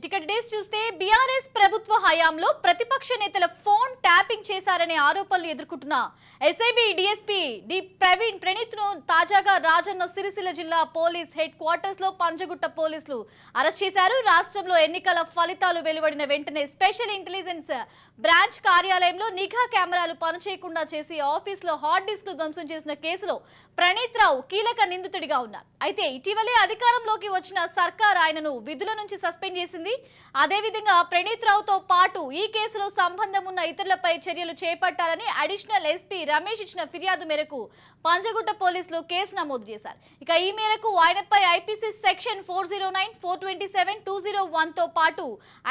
Ticket days చూస్తే BRS ప్రభుత్వ హయాంలో ప్రతిపక్ష నేతల ఫోన్ ట్యాపింగ్ చేశారనే ఆరోపణలు ఎదుర్కొంటున్న SIB DSP D Praveen Praneeth ను తాజాగా రాజన్న సిరిసిల్ల జిల్లా పోలీస్ హెడ్ క్వార్టర్స్ లో పంజగుట్ట పోలీసులు అరెస్ట్ చేశారు. రాష్ట్రంలో ఎన్నికల ఫలితాలు వెలువడిన వెంటనే స్పెషల్ ఇంటెలిజెన్స్ బ్రాంచ్ కార్యాలయంలో నిఘా కెమెరాలు పనిచేయకుండా చేసి ఆఫీసులో హార్డ్ డిస్క్ ధ్వంసం చేసిన కేసులో ప్రణీత్ రావు కీలక నిందితుడిగా ఉన్నారు. అయితే ఇటీవలే అధికారంలోకి వచ్చిన సర్కార్ ఆయనను విధుల నుంచి సస్పెండ్ చేసింది. అదేవిధంగా ప్రణీత్ రావుతో పాటు ఈ కేసులో సంబంధం ఉన్న ఇతరులపై చర్యలు చేపట్టాలని అడిషనల్ ఎస్పీ రమేష్ ఇచ్చిన ఫిర్యాదు మేరకు పంజగుట్ట పోలీసులు కేసు నమోదు చేశారు. ఇక ఈ మేరకు ఆయనపై ఐపీసీ సెక్షన్ 409, 427, 201 తో పాటు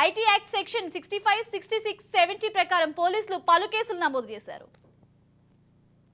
ఐటీ యాక్ట్ సెక్షన్ 65, 66, 70 ప్రకారం పోలీసులు పలు కేసులు నమోదు చేశారు.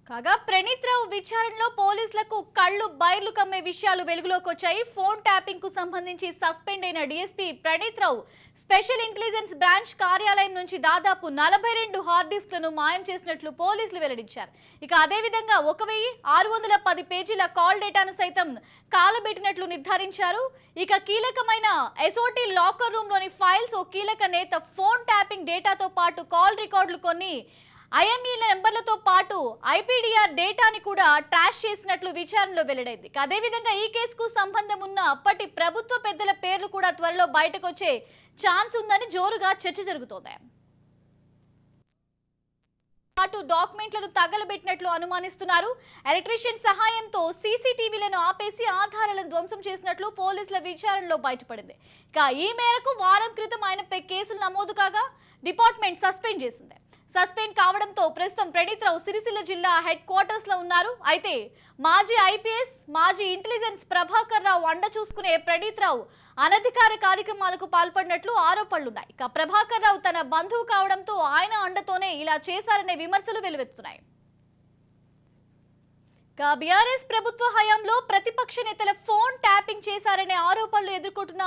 కాగా ప్రణీత్ రావు విచారణలో పోలీసులకు కళ్ళు బైర్లు కమ్మే విషయాలు వెలుగులోకి వచ్చాయి. ఫోన్ ట్యాపింగ్ కు సంబంధించి సస్పెండ్ అయిన డీఎస్పీ ప్రణీత్ రావు స్పెషల్ ఇంటెలిజెన్స్ బ్రాంచ్ కార్యాలయం నుంచి దాదాపు 42 హార్డ్ డిస్క్లను మాయం చేసినట్లు పోలీసులు వెల్లడించారు. ఇక అదేవిధంగా 1610 పేజీల కాల్ డేటాను సైతం కాలబెట్టినట్లు నిర్ధారించారు. ఇక కీలకమైన ఎస్ఓటీ లాకర్ రూమ్ లోని ఫైల్స్, ఓ కీలక నేత ఫోన్ ట్యాపింగ్ డేటాతో పాటు కాల్ రికార్డులు, కొన్ని ఐఎంఈల నెంబర్లతో పాటు ఐపీడీఆర్ డేటాని కూడా ట్రాష్ చేసినట్లు విచారణలో వెల్లడైంది. అదేవిధంగా ఈ కేసుకు సంబంధం ఉన్న అప్పటి ప్రభుత్వ పెద్దల పేర్లు కూడా త్వరలో బయటకు వచ్చే ఛాన్స్ ఉందని జోరుగా చర్చ జరుగుతోంది. పాటు డాక్యుమెంట్లను తగలబెట్టినట్లు అనుమానిస్తున్నారు. ఎలక్ట్రీషియన్ సహాయంతో సీసీటీవీలను ఆపేసి ఆధారాలను ధ్వంసం చేసినట్లు పోలీసుల విచారణలో బయటపడింది. ఇక ఈ మేరకు వారం క్రితం ఆయనపై కేసులు నమోదు కాగా డిపార్ట్మెంట్ సస్పెండ్ చేసింది. సస్పెండ్ కావడంతో ప్రస్తుతం ప్రణీత్ రావు సిరిసిల్ల జిల్లా హెడ్ క్వార్టర్స్ లో ఉన్నారు. అయితే మాజీ ఐపీఎస్, మాజీ ఇంటెలిజెన్స్ ప్రభాకర్ రావు అండ చూసుకునే ప్రణీత్ రావు అనధికార కార్యక్రమాలకు పాల్పడినట్లు ఆరోపణలున్నాయి. ఇక ప్రభాకర్ రావు తన బంధువు కావడంతో ఆయన అండతోనే ఇలా చేశారనే విమర్శలు వెలువెత్తుతున్నాయి. బీఆర్ఎస్ ప్రభుత్వ హయాంలో ప్రతిపక్ష నేతల ఫోన్ ట్యాపింగ్ చేశారనే ఆరోపణలు ఎదుర్కొంటున్న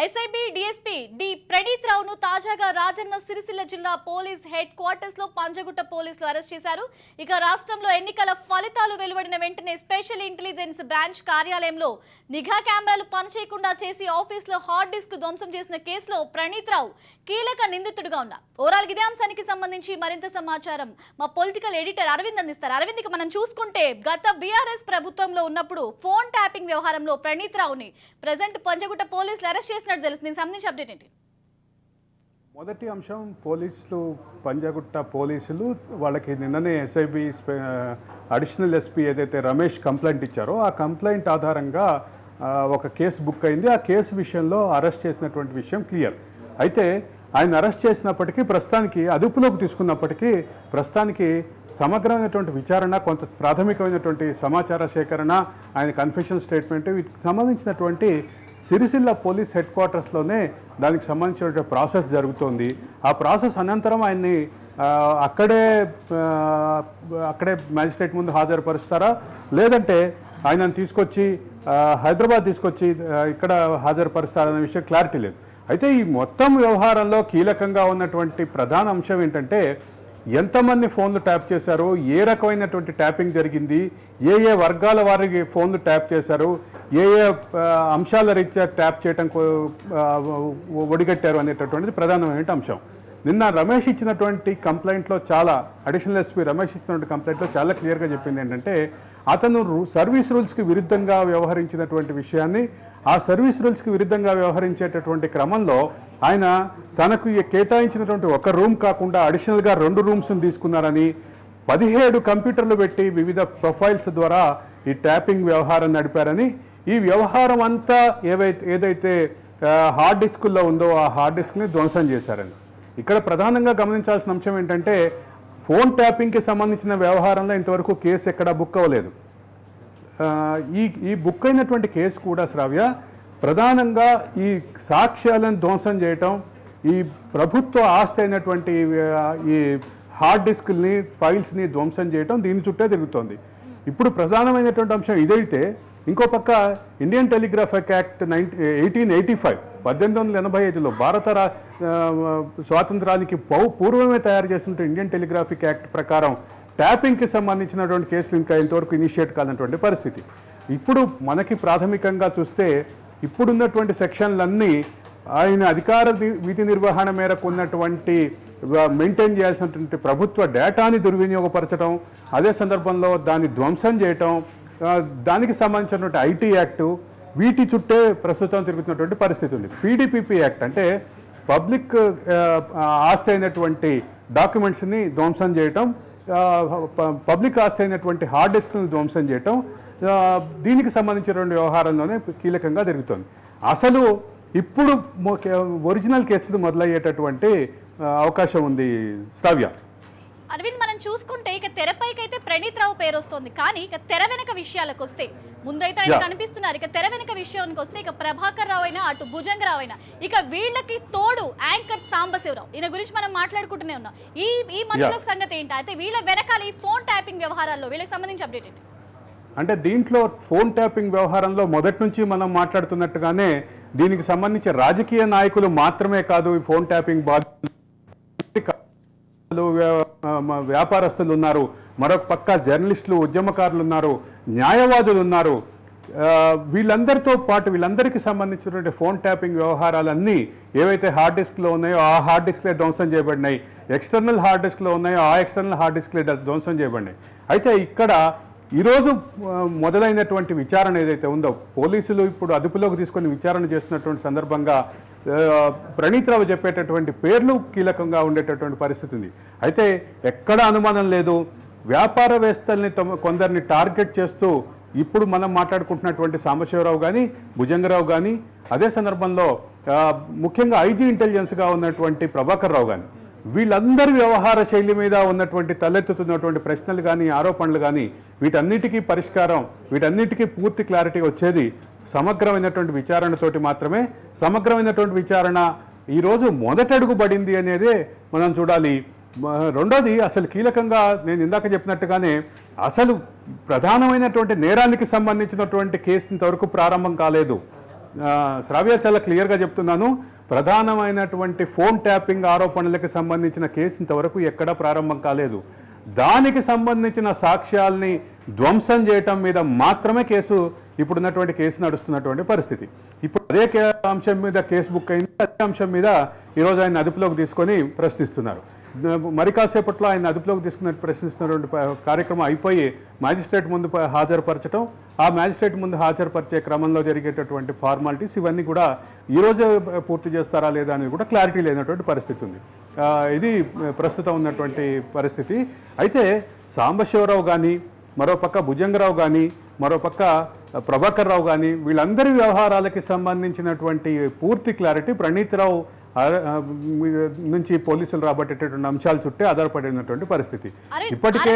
ఎస్ఐబి డీఎస్పీ డి ప్రణీత్ రావును తాజాగా రాజన్న సిరిసిల్ల జిల్లా పోలీస్ హెడ్ క్వార్టర్స్ లో పంజగుట్ట పోలీసులు అరెస్ట్ చేశారు. ఇక రాష్ట్రంలో ఎన్నికల ఫలితాలు వెలువడిన వెంటనే స్పెషల్ ఇంటెలిజెన్స్ బ్రాంచ్ కార్యాలయంలో నిఘా కెమెరాలు పనిచేయకుండా చేసి ఆఫీసులో హార్డ్ డిస్క్ ధ్వంసం చేసిన కేసులో ప్రణీత్ రావు కీలక నిందితుడిగా ఉన్నారు. ఓవరాల్ ఇదే అంశానికి సంబంధించి మరింత సమాచారం మా పొలిటికల్ ఎడిటర్ అరవింద్ అందిస్తారు. అరవింద్కి మనం చూసుకుంటే గత బీఆర్ఎస్ ప్రభుత్వంలో ఉన్నప్పుడు ఫోన్ ట్యాపింగ్ వ్యవహారంలో ప్రణీత్ రావుని ప్రెజెంట్ పంజగుట్ట పోలీసులు అరెస్ట్ చేసినట్టు తెలుసు. దీనికి సంబంధించి అప్డేట్ ఏంటి? మొదటి అంశం, పంజగుట్ట పోలీసులు వాళ్ళకి నిన్ననే ఎస్ఐబి అడిషనల్ ఎస్పీ ఏదైతే రమేష్ కంప్లైంట్ ఇచ్చారో ఆ కంప్లైంట్ ఆధారంగా ఒక కేసు బుక్ అయింది. ఆ కేసు విషయంలో అరెస్ట్ చేసినటువంటి విషయం క్లియర్. అయితే ఆయన అరెస్ట్ చేసినప్పటికీ, ప్రస్తుతానికి అదుపులోకి తీసుకున్నప్పటికీ, ప్రస్తుతానికి సమగ్రమైనటువంటి విచారణ, కొంత ప్రాథమికమైనటువంటి సమాచార సేకరణ, ఆయన కన్ఫెషన్ స్టేట్మెంట్, వీటికి సంబంధించినటువంటి సిరిసిల్ల పోలీస్ హెడ్ క్వార్టర్స్లోనే దానికి సంబంధించిన ప్రాసెస్ జరుగుతోంది. ఆ ప్రాసెస్ అనంతరం ఆయన్ని అక్కడే మ్యాజిస్ట్రేట్ ముందు హాజరుపరుస్తారా, లేదంటే ఆయనను తీసుకొచ్చి హైదరాబాద్ తీసుకొచ్చి ఇక్కడ హాజరుపరుస్తారనే విషయం క్లారిటీ లేదు. అయితే ఈ మొత్తం వ్యవహారంలో కీలకంగా ఉన్నటువంటి ప్రధాన అంశం ఏంటంటే, ఎంతమంది ఫోన్లు ట్యాప్ చేశారు, ఏ రకమైనటువంటి ట్యాపింగ్ జరిగింది, ఏ వర్గాల వారికి ఫోన్లు ట్యాప్ చేశారు, ఏ అంశాల రీత్యా ట్యాప్ చేయడం ఒడిగట్టారు అనేటటువంటిది ప్రధానమైన అంశం. నిన్న రమేష్ ఇచ్చినటువంటి కంప్లైంట్లో అడిషనల్ ఎస్పీ రమేష్ ఇచ్చినటువంటి కంప్లైంట్లో చాలా క్లియర్గా చెప్పింది ఏంటంటే, అతను సర్వీస్ రూల్స్కి విరుద్ధంగా వ్యవహరించినటువంటి విషయాన్ని, ఆ సర్వీస్ రూల్స్కి విరుద్ధంగా వ్యవహరించేటటువంటి క్రమంలో ఆయన తనకు కేటాయించినటువంటి ఒక రూమ్ కాకుండా అడిషనల్గా 2 రూమ్స్ని తీసుకున్నారని, 17 కంప్యూటర్లు పెట్టి వివిధ ప్రొఫైల్స్ ద్వారా ఈ ట్యాపింగ్ వ్యవహారం నడిపారని, ఈ వ్యవహారం అంతా ఏదైతే హార్డ్ డిస్కుల్లో ఉందో ఆ హార్డ్ డిస్క్ని ధ్వంసం చేశారని. ఇక్కడ ప్రధానంగా గమనించాల్సిన అంశం ఏంటంటే, ఫోన్ ట్యాపింగ్కి సంబంధించిన వ్యవహారంలో ఇంతవరకు కేసు ఎక్కడా బుక్ అవ్వలేదు. ఈ బుక్ అయినటువంటి కేసు కూడా శ్రావ్య ప్రధానంగా ఈ సాక్ష్యాలను ధ్వంసం చేయటం, ఈ ప్రభుత్వ ఆస్తి అయినటువంటి ఈ హార్డ్ డిస్క్ని, ఫైల్స్ని ధ్వంసం చేయటం, దీని చుట్టే తిరుగుతోంది. ఇప్పుడు ప్రధానమైనటువంటి అంశం ఇదైతే, ఇంకో పక్క ఇండియన్ టెలిగ్రాఫిక్ యాక్ట్ 1885 1885లో భారత స్వాతంత్రానికి పూర్వమే తయారు చేస్తున్న ఇండియన్ టెలిగ్రాఫిక్ యాక్ట్ ప్రకారం ట్యాపింగ్కి సంబంధించినటువంటి కేసులు ఇంకా ఇంతవరకు ఇనిషియేట్ కానటువంటి పరిస్థితి. ఇప్పుడు మనకి ప్రాథమికంగా చూస్తే ఇప్పుడున్నటువంటి సెక్షన్లన్నీ ఆయన అధికార విధి నిర్వహణ మేరకు ఉన్నటువంటి మెయింటైన్ చేయాల్సినటువంటి ప్రభుత్వ డేటాని దుర్వినియోగపరచడం, అదే సందర్భంలో దాన్ని ధ్వంసం చేయటం, దానికి సంబంధించినటువంటి ఐటీ యాక్టు, వీటి చుట్టే ప్రస్తుతం తిరుగుతున్నటువంటి పరిస్థితి ఉంది. పీడీపీపీ యాక్ట్ అంటే పబ్లిక్ ఆస్తి అయినటువంటి డాక్యుమెంట్స్ని ధ్వంసం చేయటం, పబ్లిక్ ఆస్తి అయినటువంటి హార్డ్ డిస్క్ని ధ్వంసం చేయటం, దీనికి సంబంధించినటువంటి వ్యవహారంలోనే కీలకంగా జరుగుతుంది. అసలు ఇప్పుడు ఒరిజినల్ కేసులు మొదలయ్యేటటువంటి అవకాశం ఉంది. శ్రావ్య, అరవింద్, మనం చూసుకుంటే ఇక తెరపైకైతే ప్రణీత్ రావు పేరు వస్తుంది, కానీ ఇక తెర వెనక విషయాలకు వస్తే ముందైతే ఆయన కనిపిస్తున్నారు. ఇక తెర వెనక విషయానికి వస్తే ఇక ప్రభాకర్ రావు అయినా అటు భుజంగరావు అయినా ఇక వీళ్ళకి తోడు యాంకర్ సాంబశివరావు, ఈయన గురించి మనం మాట్లాడుకుంటూనే ఉన్నాం. ఈ మధ్యలో సంగతి ఏంటి? అయితే వీళ్ళ వెనకాల ఈ ఫోన్ ట్యాపింగ్ వ్యవహారాల్లో వీళ్ళకి సంబంధించి అప్డేట్ ఏంటి? అంటే దీంట్లో ఫోన్ ట్యాపింగ్ వ్యవహారంలో మొదటి నుంచి మనం మాట్లాడుతున్నట్టుగానే దీనికి సంబంధించి రాజకీయ నాయకులు మాత్రమే కాదు, ఈ ఫోన్ ట్యాపింగ్ వ్యాపారస్తులు ఉన్నారు, మరొక పక్క జర్నలిస్టులు, ఉద్యమకారులు ఉన్నారు, న్యాయవాదులు ఉన్నారు. వీళ్ళందరితో పాటు వీళ్ళందరికీ సంబంధించినటువంటి ఫోన్ ట్యాపింగ్ వ్యవహారాలన్నీ ఏవైతే హార్డ్ డిస్క్లో ఉన్నాయో ఆ హార్డ్ డిస్క్లే ధ్వంసం చేయబడినాయి, ఎక్స్టర్నల్ హార్డ్ డిస్క్లో ఉన్నాయో ఆ ఎక్స్టర్నల్ హార్డ్ డిస్క్లే ధ్వంసం చేయబడినాయి. అయితే ఇక్కడ ఈరోజు మొదలైనటువంటి విచారణ ఏదైతే ఉందో, పోలీసులు ఇప్పుడు అదుపులోకి తీసుకొని విచారణ చేస్తున్నటువంటి సందర్భంగా ప్రణీత్ రావు చెప్పేటటువంటి పేర్లు కీలకంగా ఉండేటటువంటి పరిస్థితి ఉంది. అయితే ఎక్కడ అనుమానం లేదు, వ్యాపారవేత్తల్ని కొందరిని టార్గెట్ చేస్తూ ఇప్పుడు మనం మాట్లాడుకుంటున్నటువంటి సాంబశివరావు కానీ, భుజంగరావు కానీ, అదే సందర్భంలో ముఖ్యంగా ఐజీ ఇంటెలిజెన్స్గా ఉన్నటువంటి ప్రభాకర్ రావు కానీ, వీళ్ళందరి వ్యవహార శైలి మీద ఉన్నటువంటి తలెత్తుతున్నటువంటి ప్రశ్నలు కానీ, ఆరోపణలు కానీ, వీటన్నిటికీ పరిష్కారం, వీటన్నిటికీ పూర్తి క్లారిటీ వచ్చేది సమగ్రమైనటువంటి విచారణతోటి మాత్రమే. సమగ్రమైనటువంటి విచారణ ఈరోజు మొదటడుగు పడింది అనేది మనం చూడాలి. రెండోది, అసలు కీలకంగా నేను ఇందాక చెప్పినట్టుగానే అసలు ప్రధానమైనటువంటి నేరానికి సంబంధించినటువంటి కేసు ఇంతవరకు ప్రారంభం కాలేదు. శ్రావ్య, చాలా క్లియర్గా చెప్తున్నాను, ప్రధానమైనటువంటి ఫోన్ ట్యాపింగ్ ఆరోపణలకు సంబంధించిన కేసు ఇంతవరకు ఎక్కడా ప్రారంభం కాలేదు. దానికి సంబంధించిన సాక్ష్యాల్ని ధ్వంసం చేయటం మీద మాత్రమే కేసు, ఇప్పుడున్నటువంటి కేసు నడుస్తున్నటువంటి పరిస్థితి. ఇప్పుడు అదే అంశం మీద కేసు బుక్ అయింది. అదే అంశం మీద ఈరోజు ఆయన అదుపులోకి తీసుకొని ప్రశ్నిస్తున్నారు. మరి కాసేపట్లో ఆయన అదుపులోకి తీసుకున్నట్టు ప్రశ్నిస్తున్నటువంటి కార్యక్రమం అయిపోయి మ్యాజిస్ట్రేట్ ముందు హాజరుపరచడం, ఆ మ్యాజిస్ట్రేట్ ముందు హాజరుపరిచే క్రమంలో జరిగేటటువంటి ఫార్మాలిటీస్ ఇవన్నీ కూడా ఈరోజు పూర్తి చేస్తారా లేదా అనేది కూడా క్లారిటీ లేనటువంటి పరిస్థితి ఉంది. ఇది ప్రస్తుతం ఉన్నటువంటి పరిస్థితి. అయితే సాంబశివరావు కానీ, మరోపక్క భుజంగరావు కానీ, మరోపక్క ప్రభాకర్ రావు కానీ, వీళ్ళందరి వ్యవహారాలకి సంబంధించినటువంటి పూర్తి క్లారిటీ ప్రణీత్ రావు నుంచి పోలీసులు రాబట్టేటటువంటి అంశాలు చుట్టే ఆధారపడినటువంటి పరిస్థితి. ఇప్పటికే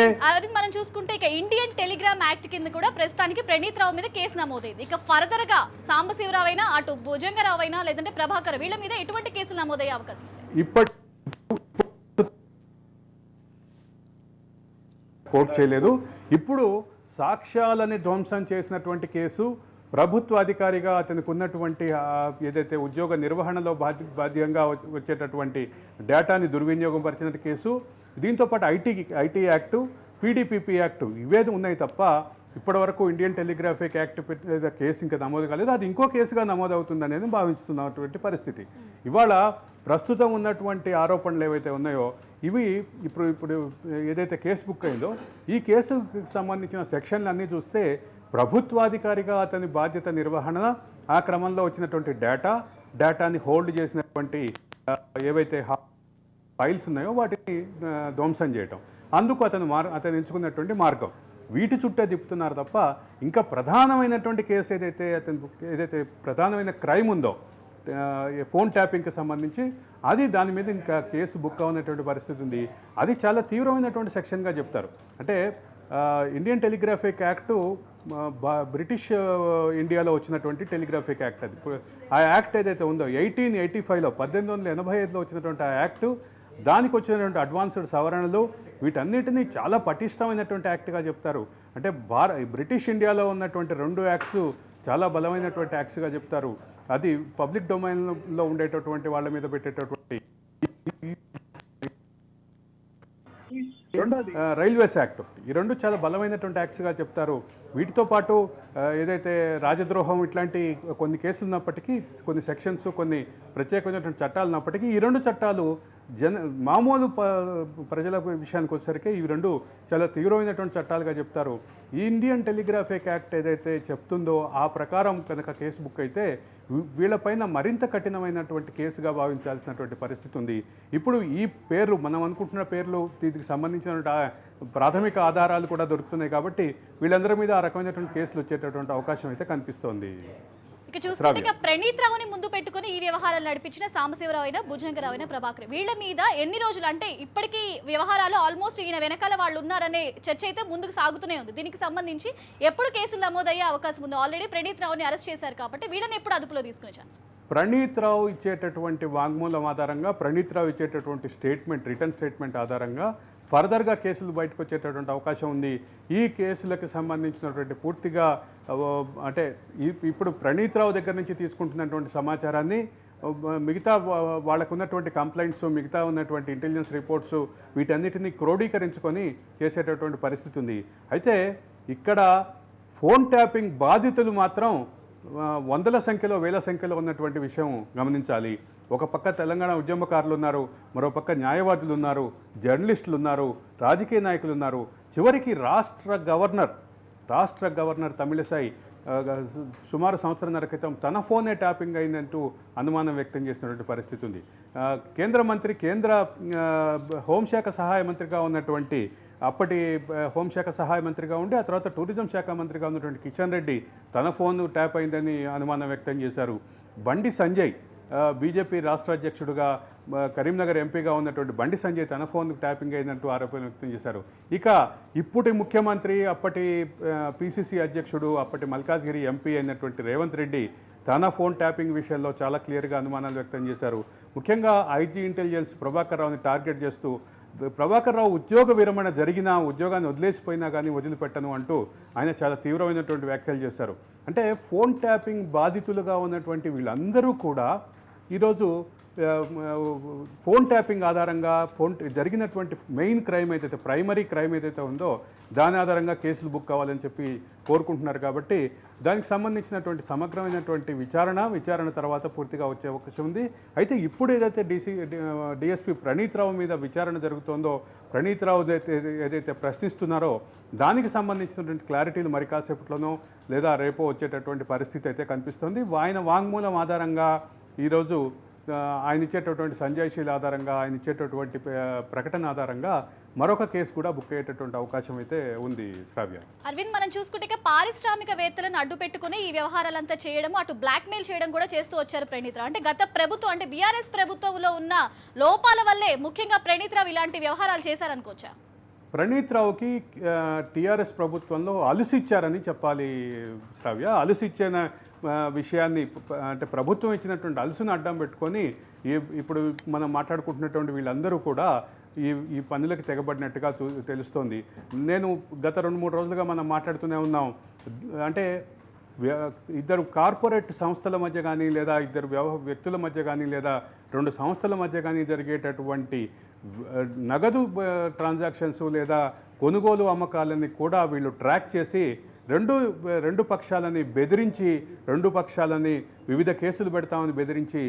మనం చూసుకుంటే ఇక ఇండియన్ టెలిగ్రామ్ యాక్ట్ కింద కూడా ప్రస్తుతానికి ప్రణీత్ రావు మీద కేసు నమోదైంది. ఇక ఫర్దర్ గా సాంబశివరావు అయినా, అటు భుజంగరావు అయినా, లేదంటే ప్రభాకర్, వీళ్ళ మీద ఎటువంటి కేసులు నమోదయ్యే అవకాశం? ఇప్పటి కోర్టు చేయలేదు. ఇప్పుడు సాక్ష్యాలని ధ్వంసం చేసినటువంటి కేసు, ప్రభుత్వ అధికారిగా అతనికి ఉన్నటువంటి ఏదైతే ఉద్యోగ నిర్వహణలో బాధ్యంగా వచ్చేటటువంటి డేటాని దుర్వినియోగం పరిచిన కేసు, దీంతోపాటు ఐటీ యాక్టు, పీడీపీపీ యాక్టు, ఇవేది ఉన్నాయి తప్ప ఇప్పటివరకు ఇండియన్ టెలిగ్రాఫిక్ యాక్ట్ కేసు ఇంకా నమోదు కాలేదు. అది ఇంకో కేసుగా నమోదవుతుందనేది భావిస్తున్నటువంటి పరిస్థితి. ఇవాళ ప్రస్తుతం ఉన్నటువంటి ఆరోపణలు ఏవైతే ఉన్నాయో ఇవి ఇప్పుడు ఏదైతే కేసు బుక్ అయిందో ఈ కేసుకు సంబంధించిన సెక్షన్లు అన్నీ చూస్తే ప్రభుత్వాధికారిగా అతని బాధ్యత నిర్వహణ, ఆ క్రమంలో వచ్చినటువంటి డేటాని హోల్డ్ చేసినటువంటి ఏవైతే ఫైల్స్ ఉన్నాయో వాటిని ధ్వంసం చేయటం, అందుకు అతను ఎంచుకున్నటువంటి మార్గం, వీటి చుట్టే తిప్పుతున్నారు తప్ప ఇంకా ప్రధానమైనటువంటి కేసు ఏదైతే ప్రధానమైన క్రైమ్ ఉందో ఫోన్ ట్యాపింగ్కి సంబంధించి దాని మీద ఇంకా కేసు బుక్ అవునటువంటి పరిస్థితి ఉంది. అది చాలా తీవ్రమైనటువంటి సెక్షన్గా చెప్తారు. అంటే ఇండియన్ టెలిగ్రాఫిక్ యాక్టు బ్రిటిష్ ఇండియాలో వచ్చినటువంటి టెలిగ్రాఫిక్ యాక్ట్. అది ఆ యాక్ట్ ఏదైతే ఉందో 1885లో 1885లో వచ్చినటువంటి ఆ యాక్టు, దానికి వచ్చినటువంటి అడ్వాన్స్డ్ సవరణలు, వీటన్నిటినీ చాలా పటిష్టమైనటువంటి యాక్ట్గా చెప్తారు. అంటే బ్రిటిష్ ఇండియాలో ఉన్నటువంటి 2 యాక్ట్స్ చాలా బలమైనటువంటి యాక్ట్స్గా చెప్తారు. అది పబ్లిక్ డొమైన్లో ఉండేటటువంటి వాళ్ళ మీద పెట్టేటటువంటి రైల్వేస్ యాక్ట్ ఈ రెండు చాలా బలమైనటువంటి యాక్ట్స్గా చెప్తారు. వీటితో పాటు ఏదైతే రాజద్రోహం ఇట్లాంటి కొన్ని కేసులు ఉన్నప్పటికీ, కొన్ని సెక్షన్స్, కొన్ని ప్రత్యేకమైనటువంటి చట్టాలు ఉన్నప్పటికీ ఈ రెండు చట్టాలు మామూలు ప్రజల విషయానికి వచ్చేసరికి ఇవి రెండు చాలా తీవ్రమైనటువంటి చట్టాలుగా చెప్తారు. ఈ ఇండియన్ టెలిగ్రాఫిక్ యాక్ట్ ఏదైతే చెప్తుందో ఆ ప్రకారం కనుక కేసు బుక్ అయితే వీళ్ళపైన మరింత కఠినమైనటువంటి కేసుగా భావించాల్సినటువంటి పరిస్థితి ఉంది. ఇప్పుడు ఈ పేర్లు మనం అనుకుంటున్న పేర్లు దీనికి సంబంధించినటువంటి ప్రాథమిక ఆధారాలు కూడా దొరుకుతున్నాయి కాబట్టి వీళ్ళందరి మీద ఆ రకమైనటువంటి కేసులు వచ్చేటటువంటి అవకాశం అయితే కనిపిస్తోంది. ఇక చూసుకుంటే ఇక ప్రణీత్ రావుని ముందు పెట్టుకుని ఈ వ్యవహారాలు నడిపించిన సాంబశివరావు అయినా, భుజంగరావు అయినా, ప్రభాకర్ వీళ్ళ మీద ఎన్ని రోజులు అంటే ఇప్పటికీ వ్యవహారాలు ఆల్మోస్ట్ ఈయన వెనకాల వాళ్ళు ఉన్నారనే చర్చ అయితే ముందుకు సాగుతూనే ఉంది. దీనికి సంబంధించి ఎప్పుడు కేసులు నమోదయ్యే అవకాశం ఉంది? ఆల్రెడీ ప్రణీత్ రావుని అరెస్ట్ చేశారు కాబట్టి వీళ్ళని ఎప్పుడు అదుపులో తీసుకునే ఛాన్స్? ప్రణీత్ రావు ఇచ్చేటటువంటి వాంగ్మూలం ఆధారంగా, ప్రణీత్ రావు ఇచ్చేటటువంటి స్టేట్మెంట్, రిటర్న్ స్టేట్మెంట్ ఆధారంగా ఫర్దర్గా కేసులు బయటకు వచ్చేటటువంటి అవకాశం ఉంది. ఈ కేసులకు సంబంధించినటువంటి పూర్తిగా అంటే ఇప్పుడు ప్రణీత్ రావు దగ్గర నుంచి తీసుకుంటున్నటువంటి సమాచారాన్ని మిగతా వాళ్ళకు ఉన్నటువంటి కంప్లైంట్స్, మిగతా ఉన్నటువంటి ఇంటెలిజెన్స్ రిపోర్ట్స్ వీటన్నిటిని క్రోడీకరించుకొని చేసేటటువంటి పరిస్థితి ఉంది. అయితే ఇక్కడ ఫోన్ ట్యాపింగ్ బాధితులు మాత్రం వందల సంఖ్యలో, వేల సంఖ్యలో ఉన్నటువంటి విషయం గమనించాలి. ఒక పక్క తెలంగాణ ఉద్యమకారులు ఉన్నారు, మరో పక్క న్యాయవాదులు ఉన్నారు, జర్నలిస్టులు ఉన్నారు, రాజకీయ నాయకులు ఉన్నారు, చివరికి రాష్ట్ర గవర్నర్ తమిళిసై సుమారు సంవత్సరంన్నర క్రితం తన ఫోనే ట్యాపింగ్ అయిందంటూ అనుమానం వ్యక్తం చేసినటువంటి పరిస్థితి ఉంది. కేంద్ర హోంశాఖ సహాయ మంత్రిగా ఉన్నటువంటి అప్పటి హోంశాఖ సహాయ మంత్రిగా ఉండి ఆ తర్వాత టూరిజం శాఖ మంత్రిగా ఉన్నటువంటి కిషన్ రెడ్డి తన ఫోన్ ట్యాప్ అయిందని అనుమానం వ్యక్తం చేశారు. బండి సంజయ్ బీజేపీ రాష్ట్ర అధ్యక్షుడుగా కరీంనగర్ ఎంపీగా ఉన్నటువంటి బండి సంజయ్ తన ఫోన్ ట్యాపింగ్ అయిందంటూ ఆరోపణలు వ్యక్తం చేశారు. ఇక ఇప్పటి ముఖ్యమంత్రి, అప్పటి పిసిసి అధ్యక్షుడు, అప్పటి మల్కాజ్గిరి ఎంపీ అయినటువంటి రేవంత్ రెడ్డి తన ఫోన్ ట్యాపింగ్ విషయంలో చాలా క్లియర్గా అనుమానాలు వ్యక్తం చేశారు. ముఖ్యంగా ఐజీ ఇంటెలిజెన్స్ ప్రభాకర్ రావుని టార్గెట్ చేస్తూ ప్రభాకర్ రావు ఉద్యోగ విరమణ జరిగినా, ఉద్యోగాన్ని వదిలేసిపోయినా కానీ వదిలిపెట్టను అంటూ ఆయన చాలా తీవ్రమైనటువంటి వ్యాఖ్యలు చేశారు. అంటే ఫోన్ ట్యాపింగ్ బాధితులుగా ఉన్నటువంటి వీళ్ళందరూ కూడా ఈరోజు ఫోన్ ట్యాపింగ్ ఆధారంగా జరిగినటువంటి మెయిన్ క్రైమ్ ఏదైతే, ప్రైమరీ క్రైమ్ ఏదైతే ఉందో దాని ఆధారంగా కేసులు బుక్ కావాలని చెప్పి కోరుకుంటున్నారు. కాబట్టి దానికి సంబంధించినటువంటి సమగ్రమైనటువంటి విచారణ తర్వాత పూర్తిగా వచ్చే అవకాశం ఉంది. అయితే ఇప్పుడు ఏదైతే డిఎస్పీ ప్రణీత్ రావు మీద విచారణ జరుగుతోందో, ప్రణీత్ రావు ఏదైతే ప్రశ్నిస్తున్నారో దానికి సంబంధించినటువంటి క్లారిటీలు మరి కాసేపట్లోనో లేదా రేపో వచ్చేటటువంటి పరిస్థితి అయితే కనిపిస్తుంది. ఆయన వాంగ్మూలం ఆధారంగా ఈరోజు ఆయన ఇచ్చేటటువంటి సంజయశీల ఆధారంగా, ఆయన ఇచ్చేటటువంటి ప్రకటన ఆధారంగా మరొక కేసు కూడా బుక్ అయ్యేటటువంటి అవకాశం అయితే ఉంది. శ్రావ్య, అరవింద్, మనం చూసుకుంటే పారిశ్రామికవేత్తలను అడ్డు పెట్టుకుని ఈ వ్యవహారాలంతా చేయడం, అటు బ్లాక్మెయిల్ చేయడం కూడా చేస్తూ వచ్చారు ప్రణీత్ రావు. అంటే గత ప్రభుత్వం, అంటే బీఆర్ఎస్ ప్రభుత్వంలో ఉన్న లోపాల వల్లే ముఖ్యంగా ప్రణీత్ రావు ఇలాంటి వ్యవహారాలు చేశారనుకోవచ్చా? ప్రణీత్ రావుకి టీఆర్ఎస్ ప్రభుత్వంలో అలుసిచ్చారని చెప్పాలి శ్రావ్య. అలుసిచ్చిన విషయాన్ని, అంటే ప్రభుత్వం ఇచ్చినటువంటి అలుసును అడ్డం పెట్టుకొని ఇప్పుడు మనం మాట్లాడుకుంటున్నటువంటి వీళ్ళందరూ కూడా ఈ పనులకు తెగబడినట్టుగా తెలుస్తోంది. నేను గత 2-3 రోజులుగా మనం మాట్లాడుతూనే ఉన్నాం. అంటే ఇద్దరు కార్పొరేట్ సంస్థల మధ్య కానీ, లేదా ఇద్దరు వ్యక్తుల మధ్య కానీ, లేదా 2 సంస్థల మధ్య కానీ జరిగేటటువంటి నగదు ట్రాన్సాక్షన్స్ లేదా కొనుగోలు అమ్మకాలని కూడా వీళ్ళు ట్రాక్ చేసి రెండు పక్షాలని బెదిరించి, 2 పక్షాలని వివిధ కేసులు పెడతామని బెదిరించి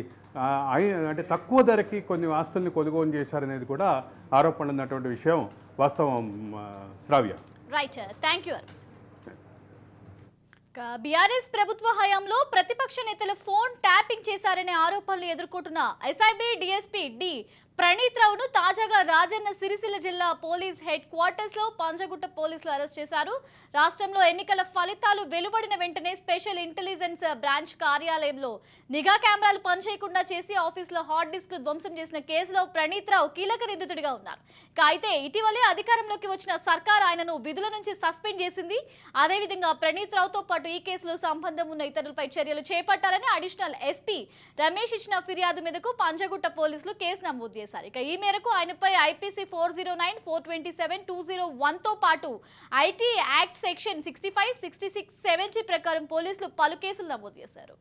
అంటే తక్కువ ధరకి కొన్ని ఆస్తుల్ని కొనుగోలు చేశారనేది కూడా ఆరోపణలు ఉన్నటువంటి విషయం వాస్తవం. శ్రావ్య, రైట్, థ్యాంక్ యూ. బీఆర్ఎస్ ప్రభుత్వ హయాంలో ప్రతిపక్ష నేతలు ఫోన్ ట్యాపింగ్ చేశారనే ఆరోపణలు ఎదుర్కొంటున్న ఎస్ఐబి డిఎస్పీ డి ప్రణీత్ రావును తాజాగా రాజన్న సిరిసిల్ల జిల్లా పోలీస్ హెడ్ క్వార్టర్స్ లో పంజగుట్ట పోలీసులు అరెస్ట్ చేశారు. రాష్ట్రంలో ఎన్నికల ఫలితాలు వెలువడిన వెంటనే స్పెషల్ ఇంటెలిజెన్స్ బ్రాంచ్ కార్యాలయంలో నిఘా కెమెరాలు పనిచేయకుండా చేసి ఆఫీసులో హార్డ్ డిస్క్ ధ్వంసం చేసిన కేసులో ప్రణీత్ రావు కీలక నిందితుడిగా ఉన్నారు. అయితే ఇటీవలే అధికారంలోకి వచ్చిన సర్కార్ ఆయనను విధుల నుంచి సస్పెండ్ చేసింది. అదేవిధంగా ప్రణీత్ రావుతో పాటు ఈ కేసులో సంబంధం ఉన్న ఇతరులపై చర్యలు చేపట్టాలని అడిషనల్ ఎస్పీ రమేష్ ఇచ్చిన ఫిర్యాదు మీదకు పంజగుట్ట పోలీసులు కేసు నమోదు చేశారు. ఇక ఈ మేరకు ఆయనపై ఐపీసీ 409, 427, 201 తో పాటు ఐటీ యాక్ట్ సెక్షన్ 65, 66, 70 ప్రకారం పోలీసులు పలు కేసులు నమోదు చేశారు.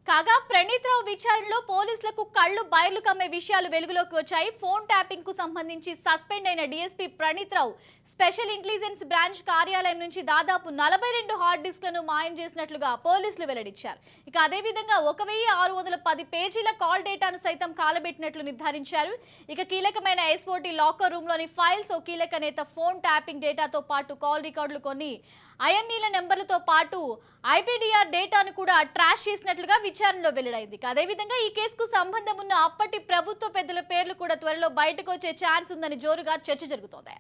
కాగా ప్రణీత్ రావు విచారణలో పోలీసులకు కళ్ళు బయర్లు కమ్మే విషయాలు వెలుగులోకి వచ్చాయి. ఫోన్ ట్యాపింగ్ కు సంబంధించి సస్పెండ్ అయిన డీఎస్పీ ప్రణీత్ రావు స్పెషల్ ఇంటెలిజెన్స్ బ్రాంచ్ కార్యాలయం నుంచి దాదాపు 42 హార్డ్ డిస్క్లను మాయం చేసినట్లుగా పోలీసులు వెల్లడించారు. ఇక అదేవిధంగా 1610 పేజీల కాల్ డేటాను సైతం కాలబెట్టినట్లు నిర్ధారించారు. ఇక కీలకమైన ఎస్ఓటీ లాకర్ రూమ్ లోని ఫైల్స్, ఓ కీలక నేత ఫోన్ ట్యాపింగ్ డేటాతో పాటు కాల్ రికార్డులు, కొన్ని ఐఎంఈల నెంబర్లతో పాటు ఐపీడీఆర్ డేటాను కూడా ట్రాష్ చేసినట్లుగా విచారణలో వెల్లడైంది. అదేవిధంగా ఈ కేసుకు సంబంధం ఉన్న అప్పటి ప్రభుత్వ పెద్దల పేర్లు కూడా త్వరలో బయటకు వచ్చే ఛాన్స్ ఉందని జోరుగా చర్చ జరుగుతోంది.